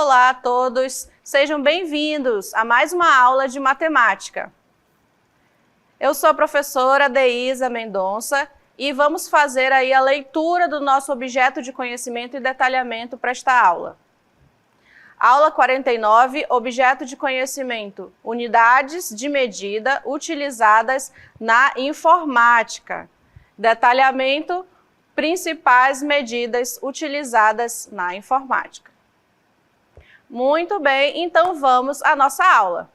Olá a todos, sejam bem-vindos a mais uma aula de matemática. Eu sou a professora Deísa Mendonça e vamos fazer aí a leitura do nosso objeto de conhecimento e detalhamento para esta aula. Aula 49, objeto de conhecimento, unidades de medida utilizadas na informática. Detalhamento, principais medidas utilizadas na informática. Muito bem, então vamos à nossa aula.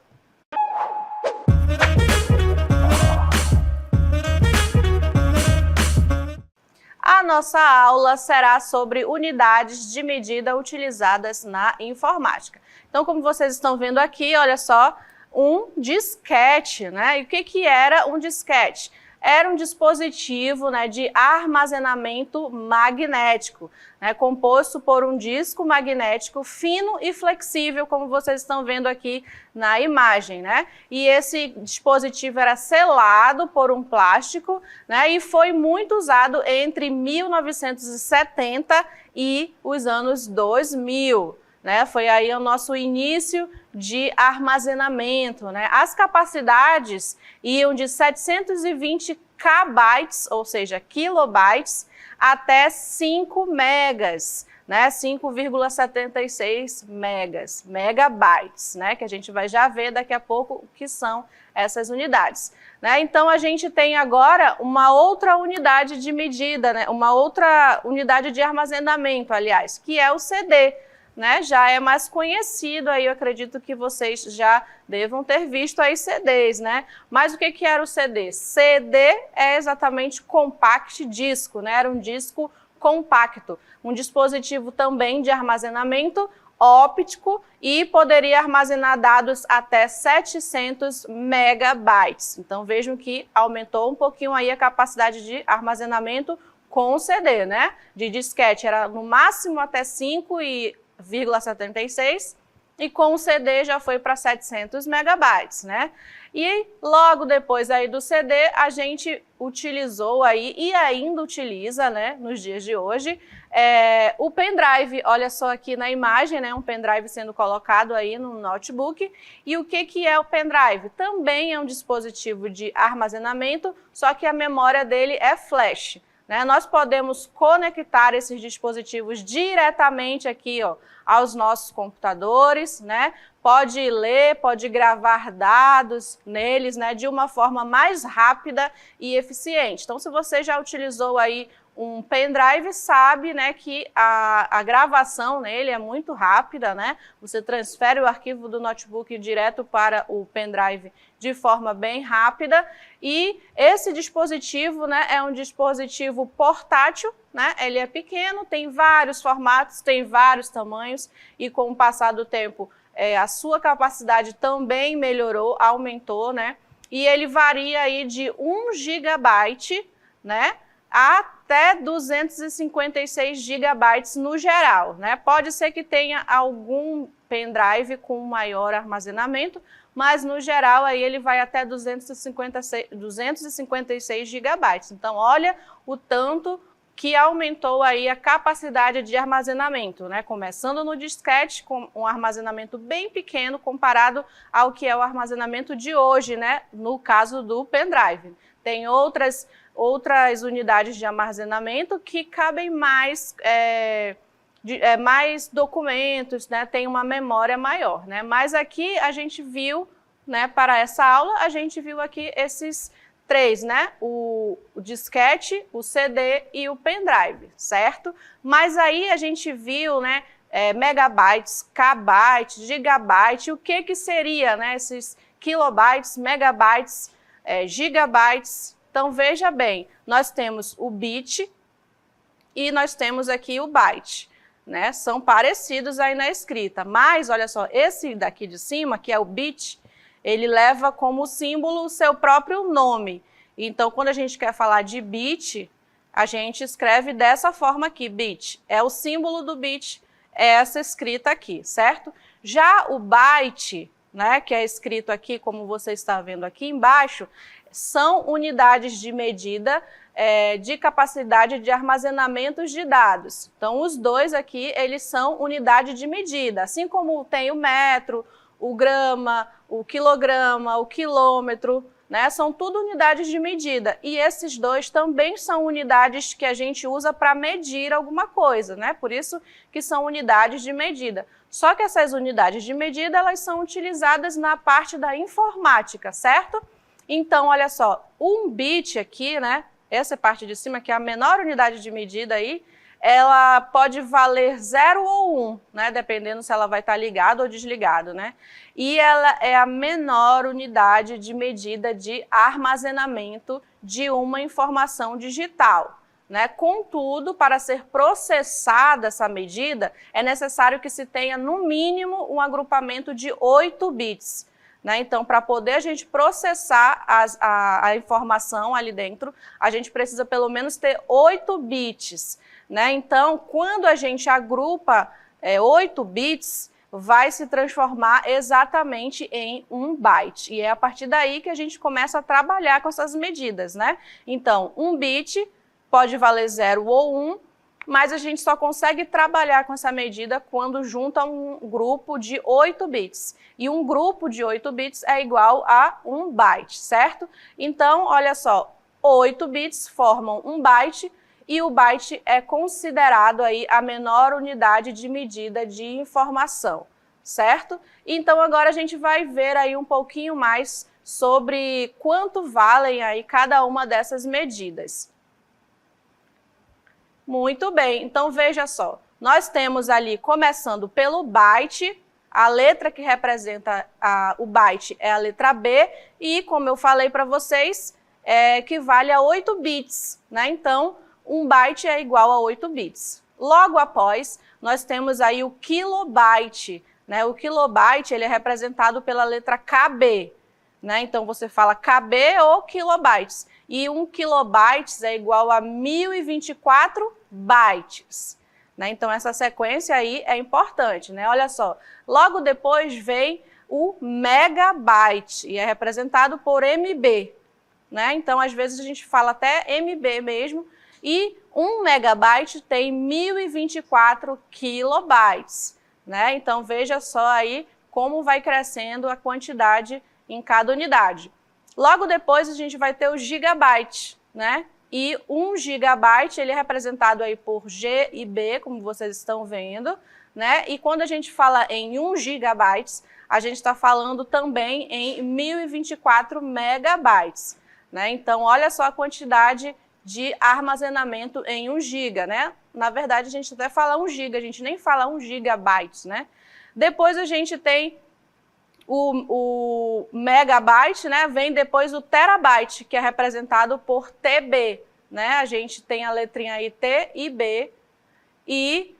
A nossa aula será sobre unidades de medida utilizadas na informática. Então, como vocês estão vendo aqui, olha só, um disquete, né? E o que era um disquete? Era um dispositivo, né, de armazenamento magnético, né, composto por um disco magnético fino e flexível, como vocês estão vendo aqui na imagem, né? E esse dispositivo era selado por um plástico, né, e foi muito usado entre 1970 e os anos 2000. Né, foi aí o nosso início de armazenamento, né? As capacidades iam de 720 kbytes, ou seja, kilobytes, até 5 megas, né? 5,76 megabytes, né? Que a gente vai já ver daqui a pouco o que são essas unidades. Né? Então, a gente tem agora uma outra unidade de medida, né? Uma outra unidade de armazenamento, aliás, que é o CD. Né, já é mais conhecido, aí eu acredito que vocês já devam ter visto aí CDs, né? Mas o que era o CD? CD é exatamente compact disco, né? Era um disco compacto, um dispositivo também de armazenamento óptico e poderia armazenar dados até 700 megabytes. Então vejam que aumentou um pouquinho aí a capacidade de armazenamento com o CD, né? De disquete era no máximo até 5,76 e com o CD já foi para 700 megabytes, né? E logo depois aí do CD a gente utilizou aí e ainda utiliza, né, nos dias de hoje, o pendrive. Olha só aqui na imagem, né, um pendrive sendo colocado aí no notebook. E o que é o pendrive? Também é um dispositivo de armazenamento, só que a memória dele é flash. Né? Nós podemos conectar esses dispositivos diretamente aqui, ó, aos nossos computadores, né? Pode ler, pode gravar dados neles, né, de uma forma mais rápida e eficiente. Então, se você já utilizou aí um pendrive, sabe, né, que a gravação nele é muito rápida, né? Você transfere o arquivo do notebook direto para o pendrive de forma bem rápida. E esse dispositivo, né, é um dispositivo portátil, né? Ele é pequeno, tem vários formatos, tem vários tamanhos e com o passar do tempo a sua capacidade também melhorou, aumentou, né? E ele varia aí de 1 gigabyte, né, até 256 gigabytes no geral, né? Pode ser que tenha algum pendrive com maior armazenamento, mas no geral aí ele vai até 256 gigabytes. Então, olha o tanto que aumentou aí a capacidade de armazenamento, né? Começando no disquete, com um armazenamento bem pequeno comparado ao que é o armazenamento de hoje, né? No caso do pendrive. Tem outras unidades de armazenamento que cabem mais, mais documentos, né? Tem uma memória maior, né? Mas aqui a gente viu, né, para essa aula, a gente viu aqui esses três, né? O disquete, o CD e o pendrive, certo? Mas aí a gente viu, né, megabytes, kbytes, gigabyte, o que seria, né, esses kilobytes, megabytes, gigabytes. Então veja bem, nós temos o bit e nós temos aqui o byte, né? São parecidos aí na escrita, mas olha só, esse daqui de cima, que é o bit, ele leva como símbolo o seu próprio nome. Então, quando a gente quer falar de bit, a gente escreve dessa forma aqui, bit. É o símbolo do bit, é essa escrita aqui, certo? Já o byte, né, que é escrito aqui, como você está vendo aqui embaixo, são unidades de medida de capacidade de armazenamento de dados. Então, os dois aqui, eles são unidade de medida, assim como tem o metro, o grama, o quilograma, o quilômetro, né? São tudo unidades de medida. E esses dois também são unidades que a gente usa para medir alguma coisa, né? Por isso que são unidades de medida. Só que essas unidades de medida, elas são utilizadas na parte da informática, certo? Então, olha só, um bit aqui, né? Essa parte de cima, que é a menor unidade de medida aí, ela pode valer 0 ou 1, né? Dependendo se ela vai estar ligada ou desligada, né? E ela é a menor unidade de medida de armazenamento de uma informação digital, né? Contudo, para ser processada essa medida, é necessário que se tenha, no mínimo, um agrupamento de 8 bits. Né? Então, para poder a gente processar a informação ali dentro, a gente precisa pelo menos ter 8 bits. Né? Então, quando a gente agrupa 8 bits, vai se transformar exatamente em 1 byte. E é a partir daí que a gente começa a trabalhar com essas medidas. Né? Então, 1 bit pode valer 0 ou 1, mas a gente só consegue trabalhar com essa medida quando junta um grupo de 8 bits. E um grupo de 8 bits é igual a 1 byte, certo? Então, olha só, 8 bits formam 1 byte e o byte é considerado aí a menor unidade de medida de informação, certo? Então, agora a gente vai ver aí um pouquinho mais sobre quanto valem aí cada uma dessas medidas. Muito bem, então veja só, nós temos ali, começando pelo byte, a letra que representa o byte é a letra B, e como eu falei para vocês, equivale a 8 bits, né? Então, 1 byte é igual a 8 bits. Logo após, nós temos aí o kilobyte, né? O kilobyte, ele é representado pela letra KB, né? Então, você fala KB ou kilobytes. E 1 kilobytes é igual a 1024 bytes. Né? Então, essa sequência aí é importante, né? Olha só, logo depois vem o megabyte, e é representado por MB. Né? Então, às vezes a gente fala até MB mesmo, e 1 megabyte tem 1024 kilobytes. Né? Então, veja só aí como vai crescendo a quantidade em cada unidade. Logo depois a gente vai ter o gigabyte, né? E 1 gigabyte, ele é representado aí por G e B, como vocês estão vendo, né? E quando a gente fala em 1 gigabytes, a gente está falando também em 1024 megabytes, né? Então, olha só a quantidade de armazenamento em 1 giga, né? Na verdade, a gente até fala 1 giga, a gente nem fala 1 gigabytes, né? Depois a gente tem o megabyte, né, vem depois o terabyte, que é representado por TB, né? A gente tem a letrinha aí T e B, e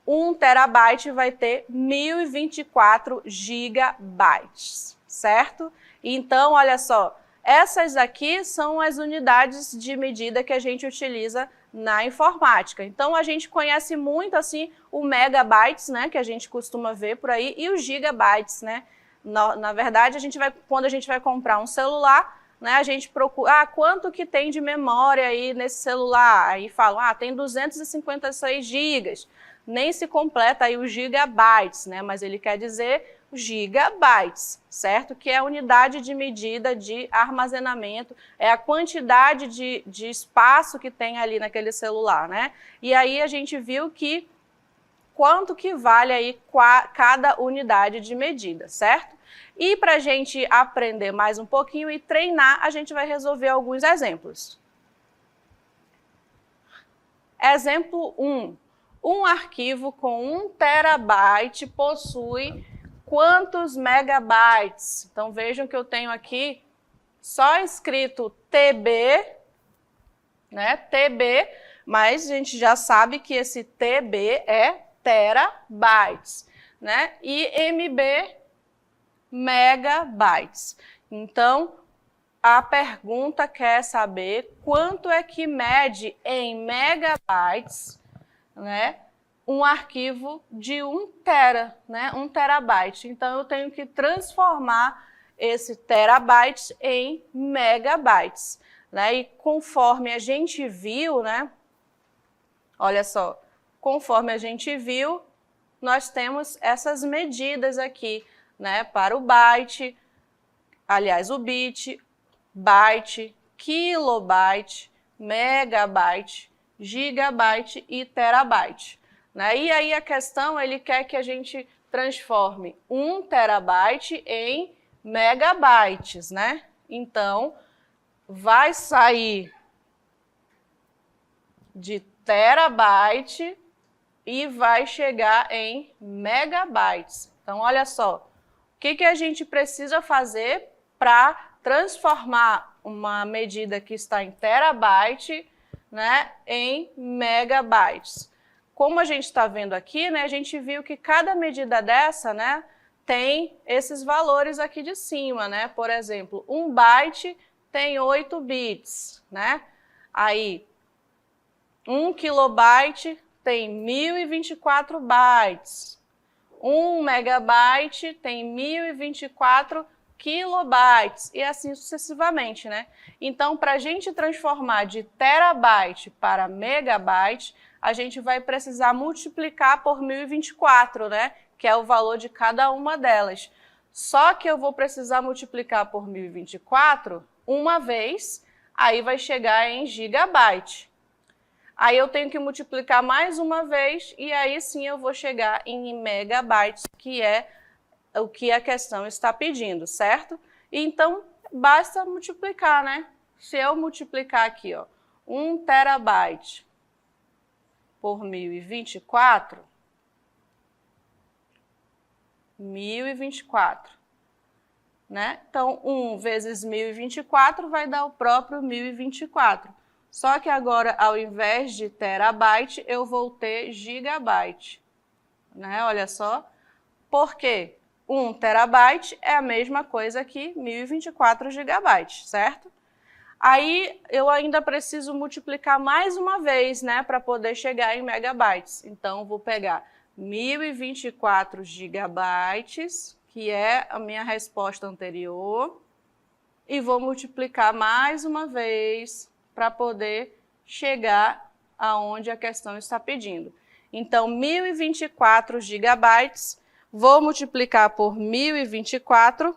1 terabyte vai ter 1024 gigabytes, certo? Então, olha só, essas aqui são as unidades de medida que a gente utiliza na informática. Então, a gente conhece muito, assim, o megabytes, né, que a gente costuma ver por aí, e os gigabytes, né? Na verdade, quando a gente vai comprar um celular, né, a gente procura, quanto que tem de memória aí nesse celular? Aí falam, tem 256 gigas. Nem se completa aí os gigabytes, né, mas ele quer dizer gigabytes, certo? Que é a unidade de medida de armazenamento, é a quantidade de espaço que tem ali naquele celular, né? E aí a gente viu que quanto que vale aí cada unidade de medida, certo? E para a gente aprender mais um pouquinho e treinar, a gente vai resolver alguns exemplos. Exemplo 1. Um arquivo com 1 terabyte possui quantos megabytes? Então vejam que eu tenho aqui só escrito TB, né? TB, mas a gente já sabe que esse TB é terabytes, né? E MB, megabytes. Então, a pergunta quer saber quanto é que mede em megabytes, né, um arquivo de 1 tera, né, 1 terabyte. Então, eu tenho que transformar esse terabyte em megabytes. né? E conforme a gente viu, né? Olha só, conforme a gente viu, nós temos essas medidas aqui, né? Para o byte, aliás, o bit, byte, kilobyte, megabyte, gigabyte e terabyte, né? E aí a questão, ele quer que a gente transforme 1 terabyte em megabytes, né? Então, vai sair de terabyte e vai chegar em megabytes. Então, olha só, o que a gente precisa fazer para transformar uma medida que está em terabyte, né, em megabytes? Como a gente está vendo aqui, né, a gente viu que cada medida dessa, né, tem esses valores aqui de cima, né? Por exemplo, 1 byte tem 8 bits, né? Aí, 1 kilobyte tem 1024 bytes. 1 megabyte tem 1024 kilobytes e assim sucessivamente, né? Então, para a gente transformar de terabyte para megabyte, a gente vai precisar multiplicar por 1024, né? Que é o valor de cada uma delas. Só que eu vou precisar multiplicar por 1024 uma vez, aí vai chegar em gigabyte. Aí eu tenho que multiplicar mais uma vez e aí sim eu vou chegar em megabytes, que é o que a questão está pedindo, certo? Então, basta multiplicar, né? Se eu multiplicar aqui, ó, 1 terabyte por 1024, 1024, né? Então, 1 vezes 1024 vai dar o próprio 1024. Só que agora, ao invés de terabyte, eu vou ter gigabyte, né? Olha só. Por quê? 1 terabyte é a mesma coisa que 1024 gigabytes, certo? Aí, eu ainda preciso multiplicar mais uma vez, né? Para poder chegar em megabytes. Então, vou pegar 1024 gigabytes, que é a minha resposta anterior, e vou multiplicar mais uma vez para poder chegar aonde a questão está pedindo. Então, 1024 gigabytes, vou multiplicar por 1024,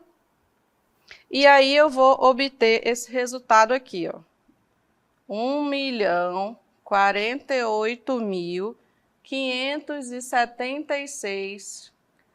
e aí eu vou obter esse resultado aqui, ó. 1.048.576.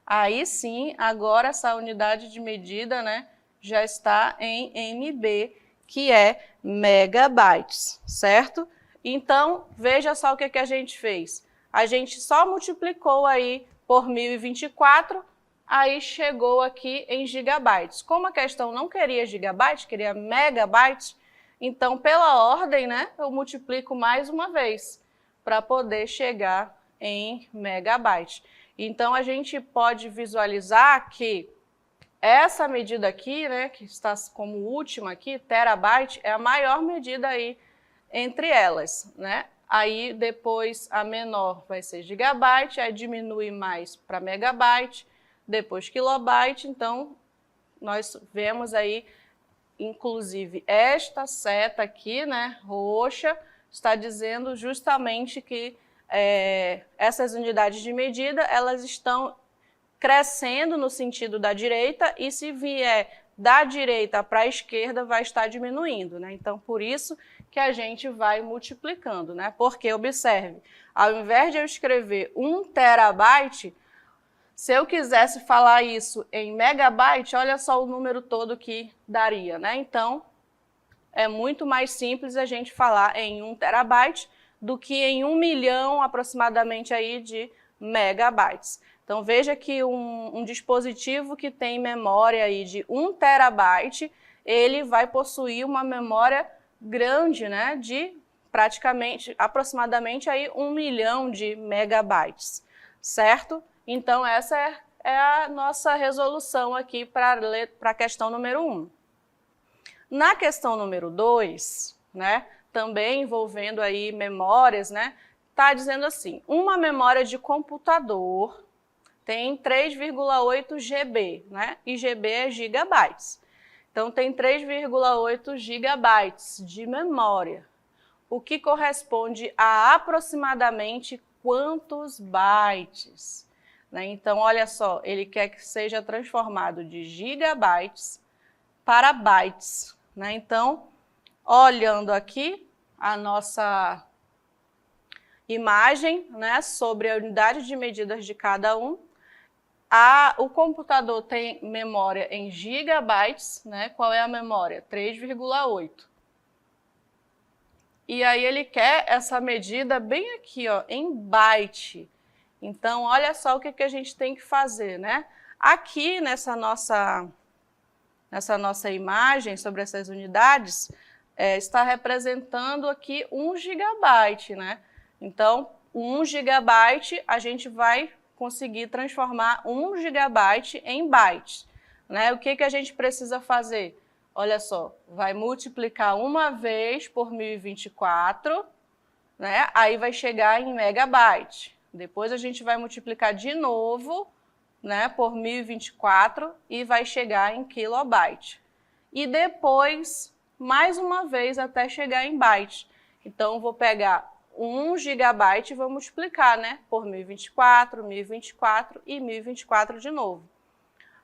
Aí sim, agora essa unidade de medida, né, já está em MB, que é megabytes, certo? Então, veja só o que a gente fez. A gente só multiplicou aí por 1024, aí chegou aqui em gigabytes. Como a questão não queria gigabytes, queria megabytes, então, pela ordem, né, eu multiplico mais uma vez para poder chegar em megabytes. Então, a gente pode visualizar que essa medida aqui, né, que está como última aqui, terabyte, é a maior medida aí entre elas, né? Aí depois a menor vai ser gigabyte, aí diminui mais para megabyte, depois kilobyte. Então, nós vemos aí, inclusive, esta seta aqui, né, roxa, está dizendo justamente que essas unidades de medida, elas estão crescendo no sentido da direita, e se vier da direita para a esquerda, vai estar diminuindo, né? Então, por isso que a gente vai multiplicando, né? Porque, observe, ao invés de eu escrever 1 terabyte, se eu quisesse falar isso em megabyte, olha só o número todo que daria, né? Então, é muito mais simples a gente falar em 1 terabyte do que em 1 milhão aproximadamente aí de megabytes. Então, veja que um dispositivo que tem memória aí de 1 terabyte, ele vai possuir uma memória grande, né, de praticamente, aproximadamente aí 1 milhão de megabytes, certo? Então, essa é a nossa resolução aqui para a questão número 1. Na questão número 2, né, também envolvendo aí memórias, né, está dizendo assim, uma memória de computador tem 3,8 GB, né, e GB é gigabytes. Então, tem 3,8 gigabytes de memória, o que corresponde a aproximadamente quantos bytes? Né? Então, olha só, ele quer que seja transformado de gigabytes para bytes. Né? Então, olhando aqui a nossa imagem, né, sobre a unidade de medidas de cada um, o computador tem memória em gigabytes, né? Qual é a memória? 3,8. E aí ele quer essa medida bem aqui, ó, em byte. Então, olha só o que a gente tem que fazer, né? Aqui nessa nossa imagem sobre essas unidades, está representando aqui 1 gigabyte, né? Então, 1 gigabyte a gente vai conseguir transformar 1 gigabyte em bytes. Né? O que a gente precisa fazer? Olha só, vai multiplicar uma vez por 1024, né? Aí vai chegar em megabyte. Depois a gente vai multiplicar de novo, né, por 1024 e vai chegar em kilobyte. E depois, mais uma vez, até chegar em byte. Então, eu vou pegar 1 gigabyte e vou multiplicar, né, por 1024, 1024 e 1024 de novo.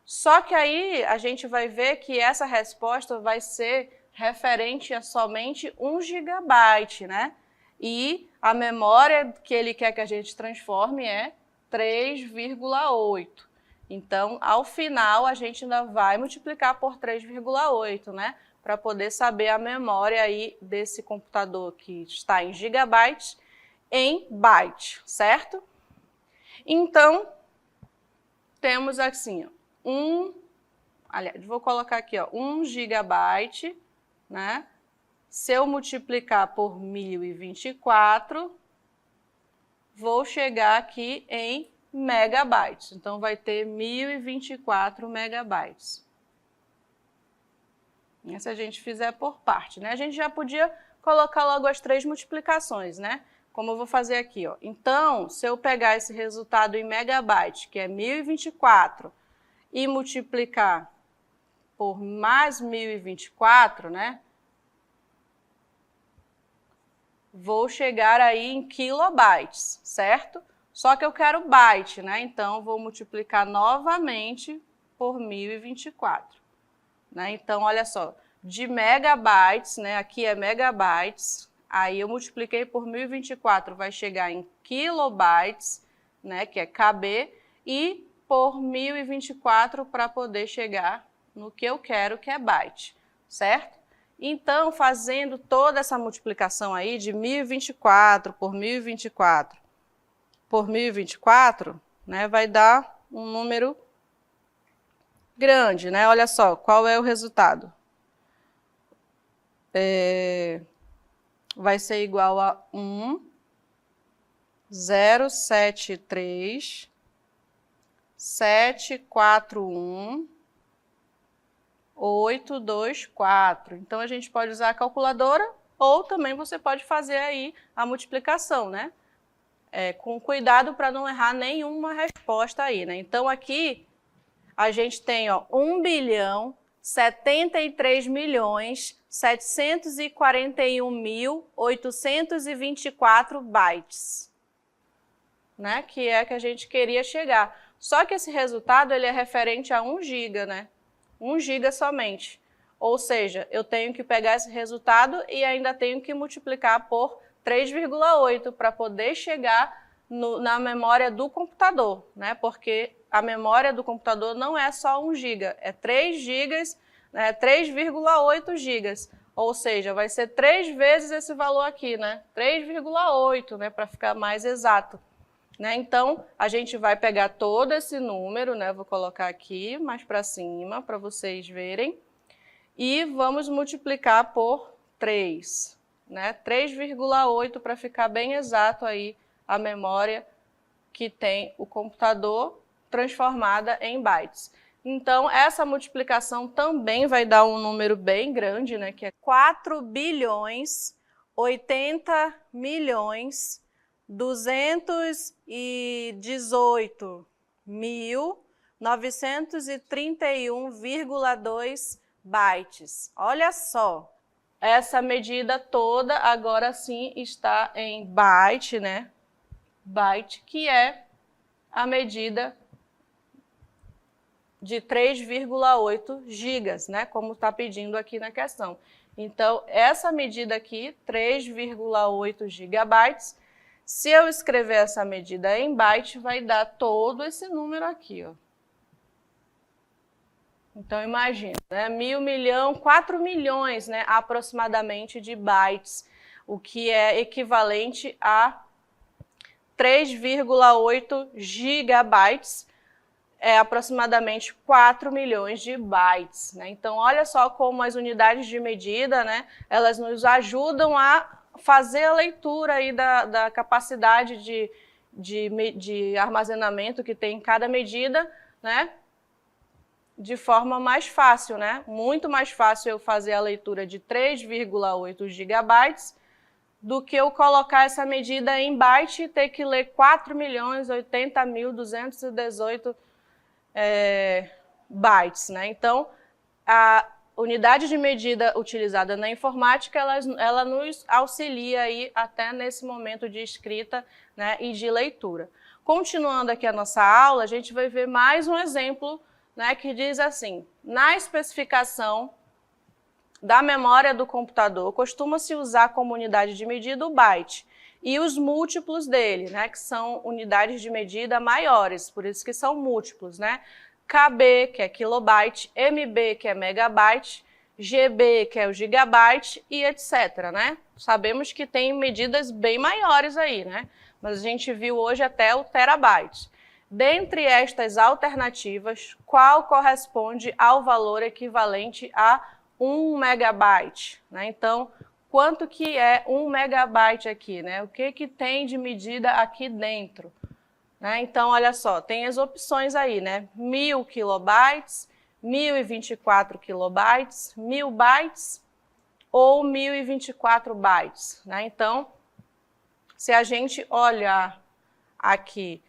Só que aí a gente vai ver que essa resposta vai ser referente a somente 1 gigabyte, né? E a memória que ele quer que a gente transforme é 3,8. Então, ao final, a gente ainda vai multiplicar por 3,8, né? Para poder saber a memória aí desse computador que está em gigabytes em byte, certo? Então, temos assim, aliás, vou colocar aqui, ó, 1 gigabyte, né? Se eu multiplicar por 1024, vou chegar aqui em megabytes. Então, vai ter 1024 megabytes. E se a gente fizer por parte, né? A gente já podia colocar logo as 3 multiplicações, né? Como eu vou fazer aqui, ó. Então, se eu pegar esse resultado em megabyte, que é 1024, e multiplicar por mais 1024, né? Vou chegar aí em kilobytes, certo? Só que eu quero byte, né? Então, vou multiplicar novamente por 1024. Né? Então, olha só, de megabytes, né? Aqui é megabytes, aí eu multipliquei por 1024, vai chegar em kilobytes, né? Que é KB, e por 1024 para poder chegar no que eu quero, que é byte, certo? Então, fazendo toda essa multiplicação aí de 1024 por 1024 por 1024, né, vai dar um número grande, né? Olha só, qual é o resultado? Vai ser igual a 1,073, 741, 824. Então, a gente pode usar a calculadora ou também você pode fazer aí a multiplicação, né? Com cuidado para não errar nenhuma resposta aí, né? Então, aqui a gente tem, ó, 1.073.741.824 bytes, né? Que é que a gente queria chegar. Só que esse resultado ele é referente a 1 GB, né? 1 GB somente. Ou seja, eu tenho que pegar esse resultado e ainda tenho que multiplicar por 3,8 para poder chegar na memória do computador, né? Porque a memória do computador não é só 1 GB, é 3 GB, né? 3,8 GB. Ou seja, vai ser 3 vezes esse valor aqui, né? 3,8, né? Para ficar mais exato. Né? Então, a gente vai pegar todo esse número, né? Vou colocar aqui mais para cima para vocês verem. E vamos multiplicar por 3, né? 3,8 para ficar bem exato aí a memória que tem o computador transformada em bytes. Então, essa multiplicação também vai dar um número bem grande, né? Que é 4.080.218.931,2 bytes. Olha só, essa medida toda agora sim está em byte, né? Byte, que é a medida de 3,8 gigas, né? Como está pedindo aqui na questão. Então, essa medida aqui, 3,8 gigabytes, se eu escrever essa medida em byte, vai dar todo esse número aqui, ó. Então, imagina, né? 1.000, milhão, 4 milhões, né, aproximadamente de bytes, o que é equivalente a 3,8 gigabytes, é aproximadamente 4 milhões de bytes, né? Então, olha só como as unidades de medida, né, elas nos ajudam a fazer a leitura aí da capacidade de armazenamento que tem em cada medida, né, de forma mais fácil, né? Muito mais fácil eu fazer a leitura de 3,8 gigabytes do que eu colocar essa medida em byte e ter que ler 4.080.218 bytes, né? Então, a unidade de medida utilizada na informática, ela nos auxilia aí até nesse momento de escrita, né, e de leitura. Continuando aqui a nossa aula, a gente vai ver mais um exemplo, né, que diz assim: na especificação da memória do computador, costuma-se usar como unidade de medida o byte e os múltiplos dele, né, que são unidades de medida maiores, por isso que são múltiplos, né? KB, que é kilobyte, MB, que é megabyte, GB, que é o gigabyte, e etc, né? Sabemos que tem medidas bem maiores aí, né? Mas a gente viu hoje até o terabyte. Dentre estas alternativas, qual corresponde ao valor equivalente a 1 megabyte, né? Então, quanto que é 1 megabyte aqui, né? O que tem de medida aqui dentro? Né? Então, olha só, tem as opções aí, né? 1.000 kilobytes, 1.024 kilobytes, 1.000 bytes ou 1.024 bytes, né? Então, se a gente olhar aqui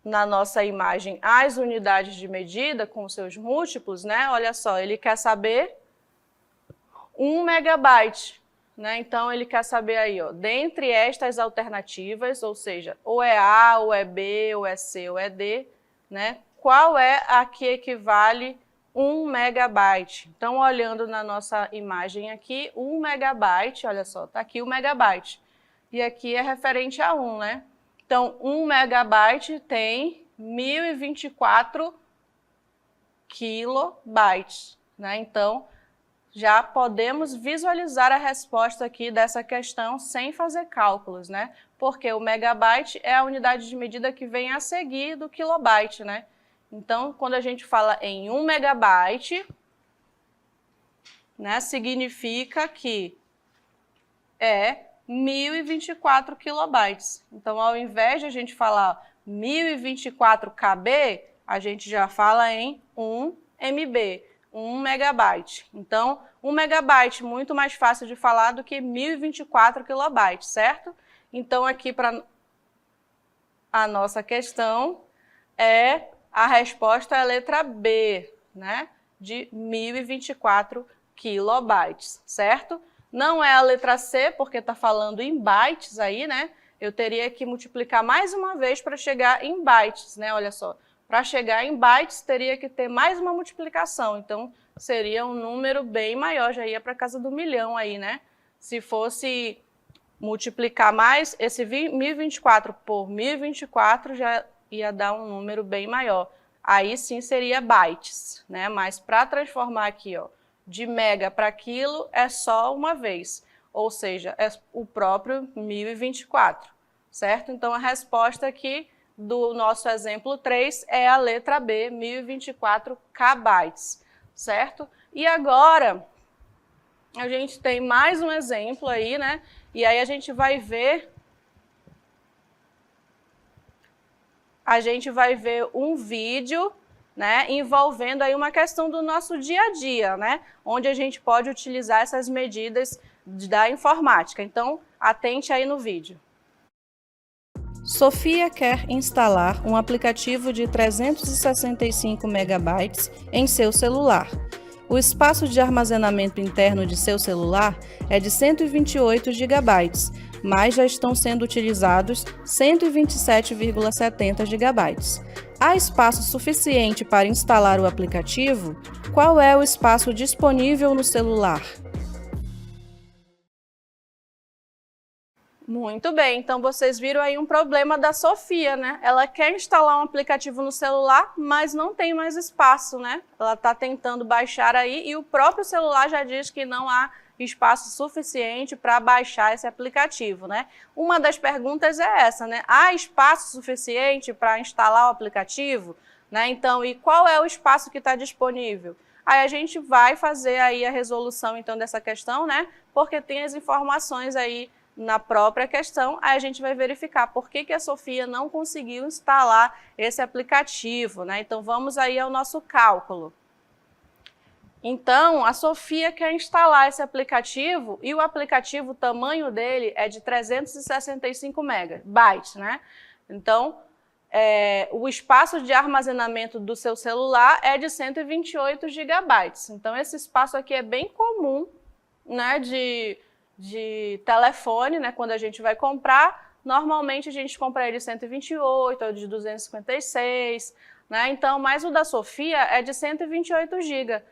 na nossa imagem as unidades de medida com seus múltiplos, né? Olha só, ele quer saber 1 megabyte, né? Então, ele quer saber aí, ó, dentre estas alternativas, ou seja, ou é A, ou é B, ou é C, ou é D, né? Qual é a que equivale 1 megabyte? Então, olhando na nossa imagem aqui, 1 megabyte, olha só, tá aqui o megabyte. E aqui é referente a 1, né? Então, 1 megabyte tem 1.024 kilobytes, né? Então, já podemos visualizar a resposta aqui dessa questão sem fazer cálculos, né? Porque o megabyte é a unidade de medida que vem a seguir do kilobyte, né? Então, quando a gente fala em 1 megabyte, né, significa que é 1.024 kilobytes. Então, ao invés de a gente falar 1.024 KB, a gente já fala em 1 MB. 1 megabyte. Então, 1 megabyte muito mais fácil de falar do que 1.024 kilobytes, certo? Então, aqui para a nossa questão, a resposta é a letra B, né? De 1.024 kilobytes, certo? Não é a letra C, porque está falando em bytes aí, né? Eu teria que multiplicar mais uma vez para chegar em bytes, né? Olha só. Para chegar em bytes, teria que ter mais uma multiplicação. Então, seria um número bem maior, já ia para casa do milhão aí, né? Se fosse multiplicar mais, esse 1.024 por 1.024 já ia dar um número bem maior. Aí sim seria bytes, né? Mas para transformar aqui, ó, de mega para quilo é só uma vez. Ou seja, é o próprio 1.024, certo? Então, a resposta aqui do nosso exemplo 3 é a letra B, 1.024 kB, certo? E agora, a gente tem mais um exemplo aí, né? E aí a gente vai ver um vídeo, né, envolvendo aí uma questão do nosso dia a dia, né? Onde a gente pode utilizar essas medidas da informática. Então, atente aí no vídeo. Sofia quer instalar um aplicativo de 365 megabytes em seu celular. O espaço de armazenamento interno de seu celular é de 128 GB, mas já estão sendo utilizados 127,70 GB. Há espaço suficiente para instalar o aplicativo? Qual é o espaço disponível no celular? Muito bem, então vocês viram aí um problema da Sofia, né? Ela quer instalar um aplicativo no celular, mas não tem mais espaço, né? Ela está tentando baixar aí e o próprio celular já diz que não há espaço suficiente para baixar esse aplicativo, né? Uma das perguntas é essa, né? Há espaço suficiente para instalar o aplicativo? Né? Então, e qual é o espaço que está disponível? Aí a gente vai fazer aí a resolução, então, dessa questão, né? Porque tem as informações aí na própria questão, aí a gente vai verificar por que a Sofia não conseguiu instalar esse aplicativo, né? Então, vamos aí ao nosso cálculo. Então, a Sofia quer instalar esse aplicativo e o aplicativo, o tamanho dele é de 365 megabytes, né? Então, o espaço de armazenamento do seu celular é de 128 gigabytes. Então, esse espaço aqui é bem comum, né, de telefone, né, quando a gente vai comprar, normalmente a gente compra ele de 128 ou de 256, né, então, mas o da Sofia é de 128 GB.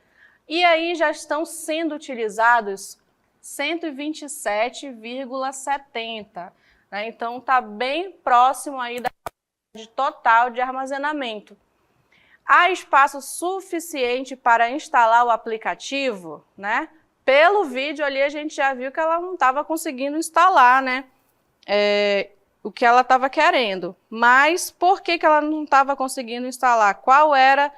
E aí já estão sendo utilizados 127,70, né, então está bem próximo aí da total de armazenamento. Há espaço suficiente para instalar o aplicativo, né? Pelo vídeo ali a gente já viu que ela não estava conseguindo instalar, né? O que ela estava querendo. Mas por que ela não estava conseguindo instalar? Qual é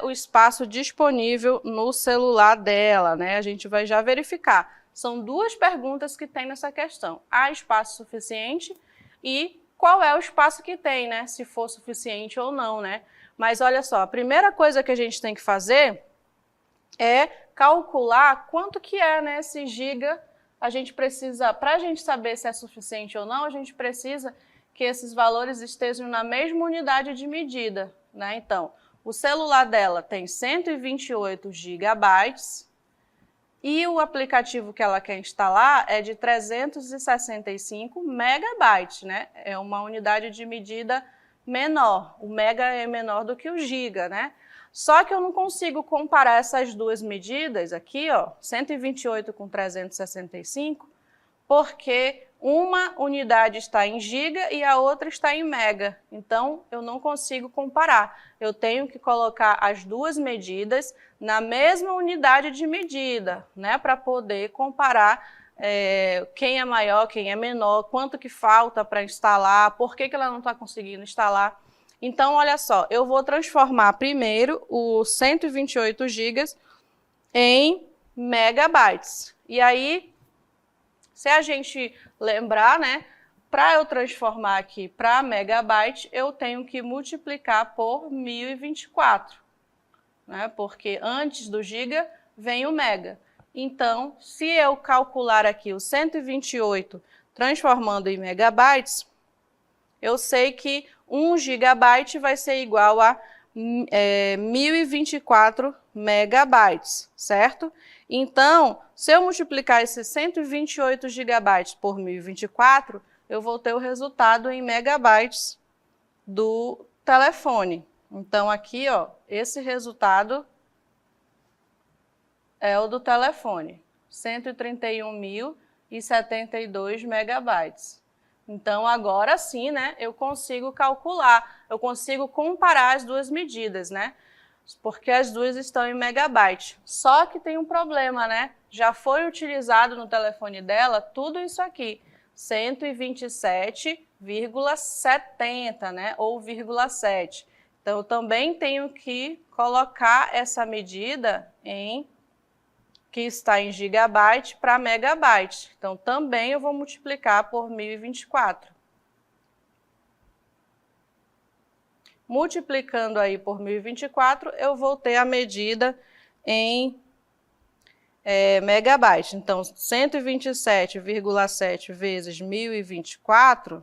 o espaço disponível no celular dela, né? A gente vai já verificar. São duas perguntas que tem nessa questão. Há espaço suficiente e qual é o espaço que tem, né? Se for suficiente ou não, né? Mas olha só, a primeira coisa que a gente tem que fazer é calcular quanto que é, né, esse giga. A gente precisa, para a gente saber se é suficiente ou não, a gente precisa que esses valores estejam na mesma unidade de medida, né? Então, o celular dela tem 128 gigabytes e o aplicativo que ela quer instalar é de 365 megabytes, né? É uma unidade de medida menor. O mega é menor do que o giga, né? Só que eu não consigo comparar essas duas medidas aqui, ó, 128 com 365, porque uma unidade está em giga e a outra está em mega. Então, eu não consigo comparar. Eu tenho que colocar as duas medidas na mesma unidade de medida, né, para poder comparar quem é maior, quem é menor, quanto que falta para instalar, por que ela não está conseguindo instalar. Então, olha só, eu vou transformar primeiro o 128 GB em megabytes. E aí, se a gente lembrar, né, para eu transformar aqui para megabyte, eu tenho que multiplicar por 1024, né, porque antes do giga vem o mega. Então, se eu calcular aqui o 128 transformando em megabytes, eu sei que 1 gigabyte vai ser igual a 1024 megabytes, certo? Então, se eu multiplicar esses 128 gigabytes por 1024, eu vou ter o resultado em megabytes do telefone. Então, aqui, ó, esse resultado é o do telefone, 131.072 megabytes. Então, agora sim, né, eu consigo calcular, eu consigo comparar as duas medidas, né? Porque as duas estão em megabyte. Só que tem um problema, né? Já foi utilizado no telefone dela tudo isso aqui, 127,70, né? Ou 0,7. Então, eu também tenho que colocar essa medida que está em gigabyte para megabyte. Então, também eu vou multiplicar por 1024. Multiplicando aí por 1024, eu vou ter a medida em megabyte. Então, 127,7 vezes 1024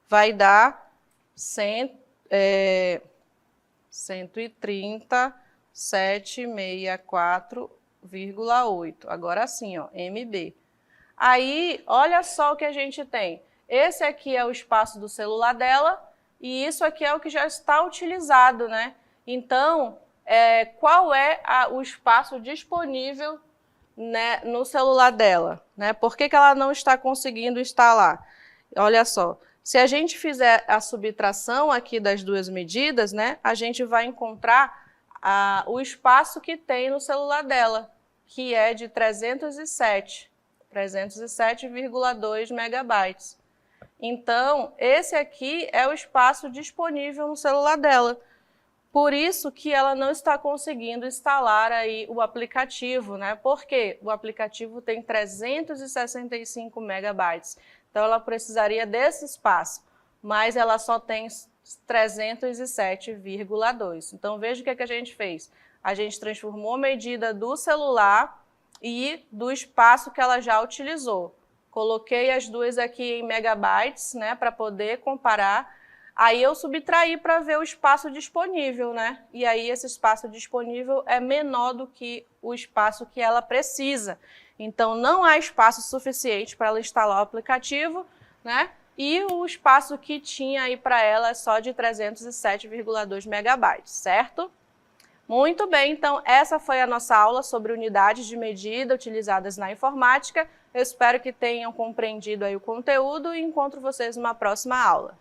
vai dar 130 764,8. Agora sim, ó, MB. Aí, olha só o que a gente tem. Esse aqui é o espaço do celular dela e isso aqui é o que já está utilizado, né? Então, qual é o espaço disponível, né, no celular dela, né? Por que ela não está conseguindo instalar? Olha só, se a gente fizer a subtração aqui das duas medidas, né, a gente vai encontrar o espaço que tem no celular dela, que é de 307,2 megabytes. Então, esse aqui é o espaço disponível no celular dela. Por isso que ela não está conseguindo instalar aí o aplicativo, né? Porque o aplicativo tem 365 megabytes. Então, ela precisaria desse espaço, mas ela só tem 307,2. Então, veja o que a gente fez. A gente transformou a medida do celular e do espaço que ela já utilizou. Coloquei as duas aqui em megabytes, né, para poder comparar. Aí eu subtraí para ver o espaço disponível, né? E aí esse espaço disponível é menor do que o espaço que ela precisa. Então não há espaço suficiente para ela instalar o aplicativo, né? E o espaço que tinha aí para ela é só de 307,2 megabytes, certo? Muito bem, então essa foi a nossa aula sobre unidades de medida utilizadas na informática. Eu espero que tenham compreendido aí o conteúdo e encontro vocês numa próxima aula.